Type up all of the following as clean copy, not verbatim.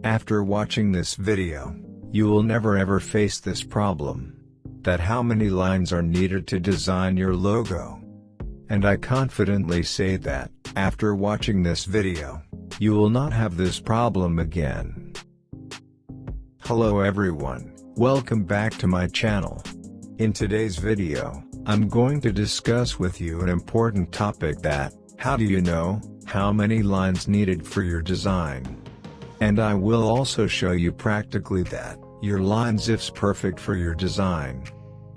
After watching this video, you will never ever face this problem, that how many lines are needed to design your logo. And I confidently say that, after watching this video, you will not have this problem again. Hello everyone, welcome back to my channel. In today's video, I'm going to discuss with you an important topic that, how do you know how many lines needed for your design? And I will also show you practically that your lines is perfect for your design.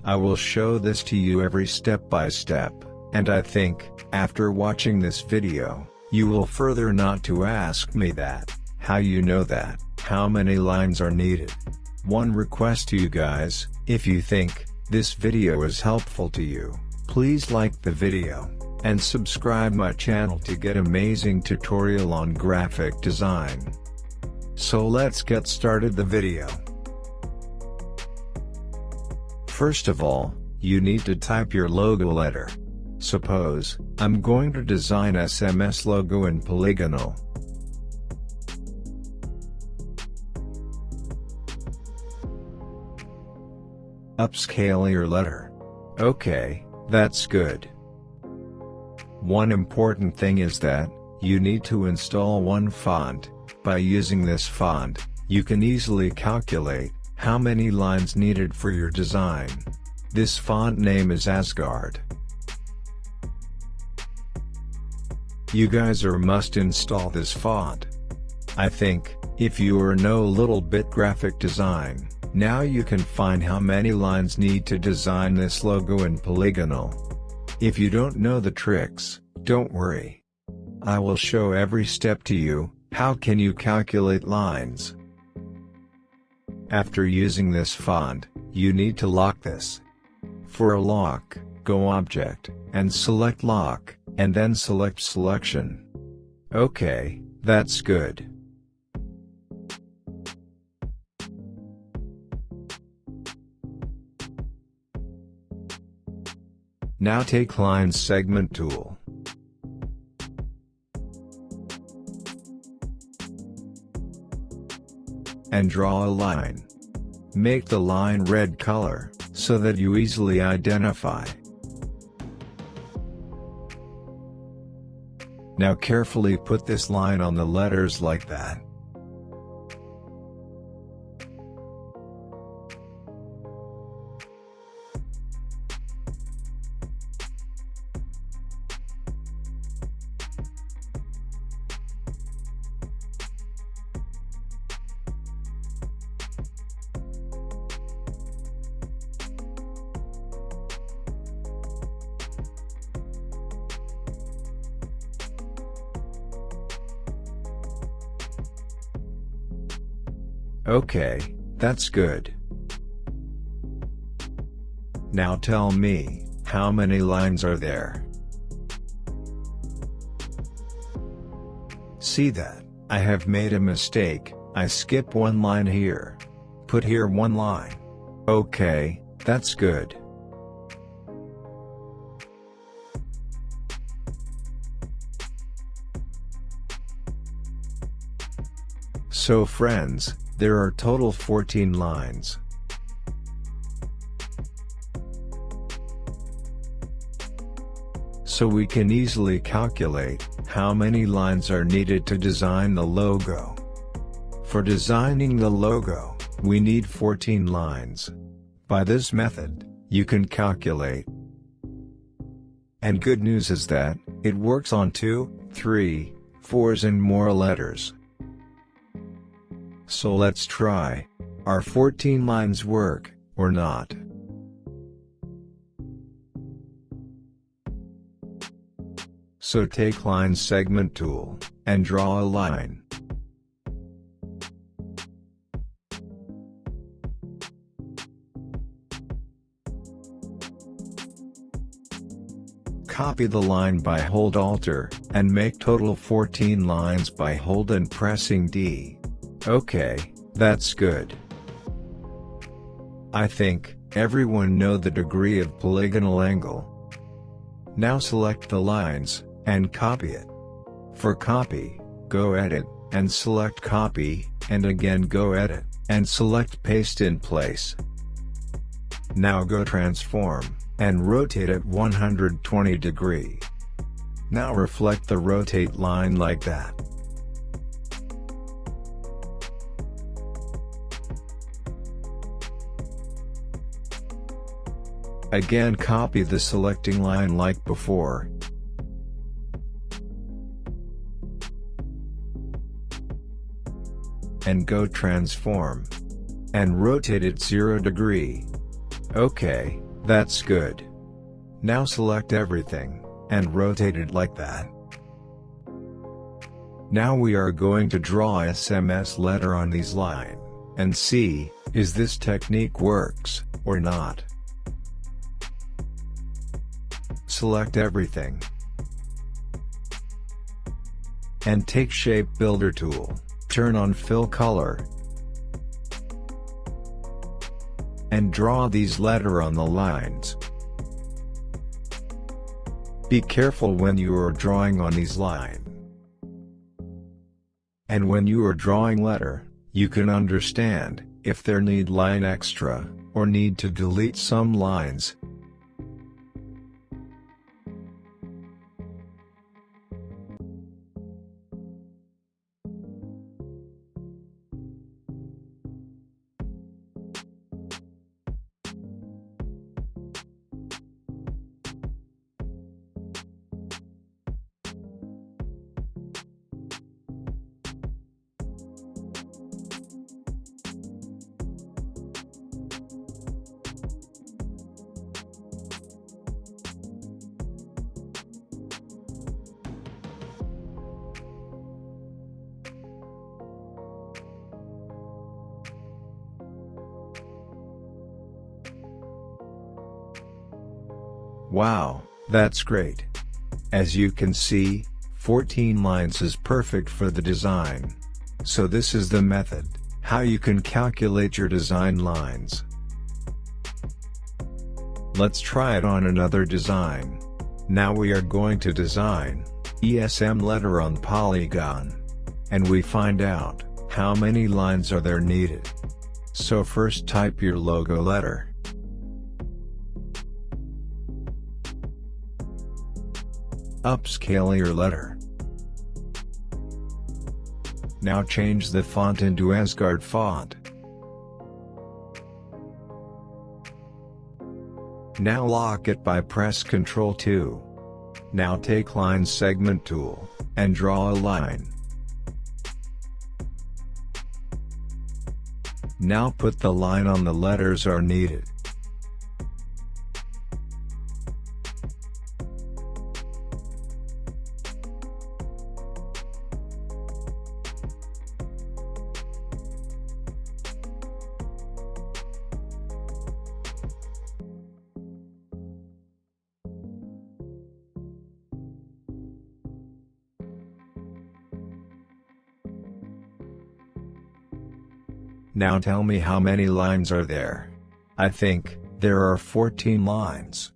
I will show this to you every step by step, and I think, after watching this video, you will further not to ask me that, how you know that, how many lines are needed. One request to you guys, if you think this video is helpful to you, please like the video, and subscribe my channel to get amazing tutorial on graphic design. So let's get started the video. First of all, you need to type your logo letter. Suppose, I'm going to design SMS logo in polygonal. Upscale your letter. Okay, that's good. One important thing is that, you need to install one font. By using this font, you can easily calculate how many lines needed for your design. This font name is Asgard. You guys must install this font. I think, if you know a little bit graphic design, now you can find how many lines need to design this logo in polygonal. If you don't know the tricks, don't worry. I will show every step to you. How can you calculate lines? After using this font, you need to lock this. For a lock, go Object, and select Lock, and then select Selection. Okay, that's good. Now take Line Segment tool. And draw a line. Make the line red color, so that you easily identify. Now carefully put this line on the letters like that. Okay, that's good. Now tell me, how many lines are there? See that, I have made a mistake, I skip one line here. Put here one line. Okay, that's good. So friends, there are total 14 lines. So we can easily calculate how many lines are needed to design the logo. For designing the logo, we need 14 lines. By this method, you can calculate. And good news is that, it works on 2, 3, 4s and more letters. So let's try. Are 14 lines work, or not? So take Line Segment tool, and draw a line. Copy the line by hold Alt, and make total 14 lines by hold and pressing D. Okay, that's good. I think everyone know the degree of polygonal angle. Now select the lines, and copy it. For copy, go Edit, and select Copy, and again go Edit, and select Paste in Place. Now go Transform, and rotate at 120 degree. Now reflect the rotate line like that. Again copy the selecting line like before. And go Transform. And rotate it 0 degree. Okay, that's good. Now select everything, and rotate it like that. Now we are going to draw a SMS letter on these lines, and see, is this technique works, or not. Select everything. And take Shape Builder tool, turn on Fill Color. And draw these letters on the lines. Be careful when you are drawing on these lines. And when you are drawing letter, you can understand, if there need line extra, or need to delete some lines. Wow, that's great. As you can see, 14 lines is perfect for the design. So this is the method, how you can calculate your design lines. Let's try it on another design. Now we are going to design ESM letter on polygon. And we find out, how many lines are there needed. So first type your logo letter. Upscale your letter. Now change the font into Asgard font. Now lock it by press Ctrl 2. Now take Line Segment tool, and draw a line. Now put the line on the letters are needed. Now tell me how many lines are there. I think there are 14 lines.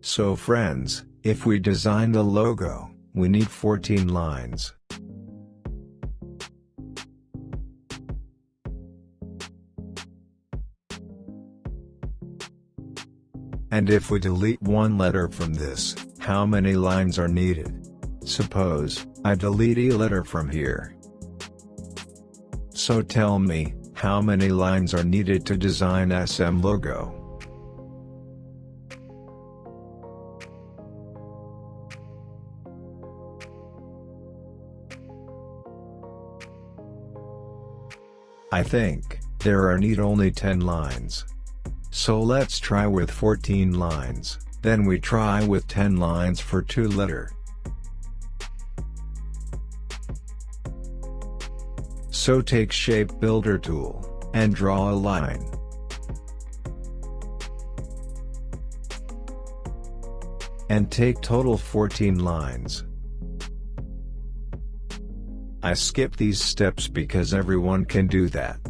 So friends, if we design the logo, we need 14 lines. And if we delete one letter from this, how many lines are needed? Suppose I delete a letter from here. So tell me, how many lines are needed to design SM logo? I think there are need only 10 lines. So let's try with 14 lines, then we try with 10 lines for 2 letter. So take Shape Builder tool, and draw a line. And take total 14 lines. I skip these steps because everyone can do that.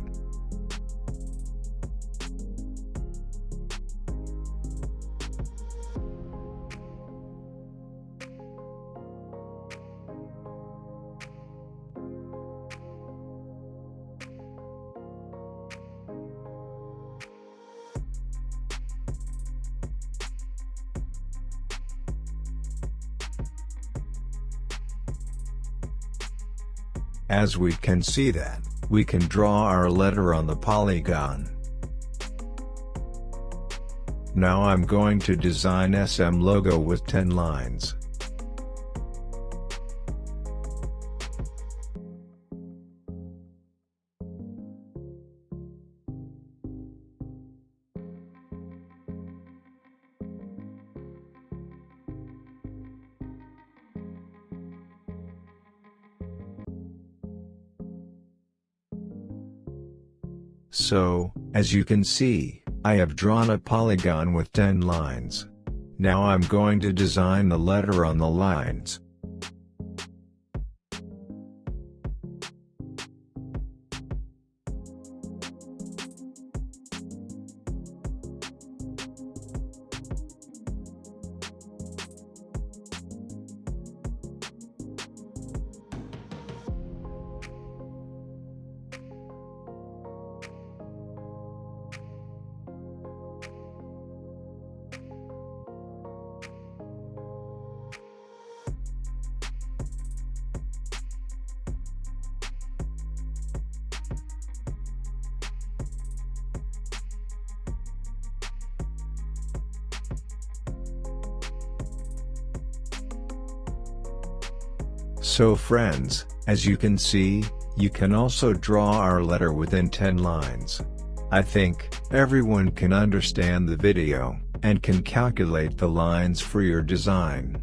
As we can see that, we can draw our letter on the polygon. Now I'm going to design SM logo with 10 lines. So, as you can see, I have drawn a polygon with 10 lines. Now I'm going to design the letter on the lines. So friends, as you can see, you can also draw our letter within 10 lines. I think everyone can understand the video, and can calculate the lines for your design.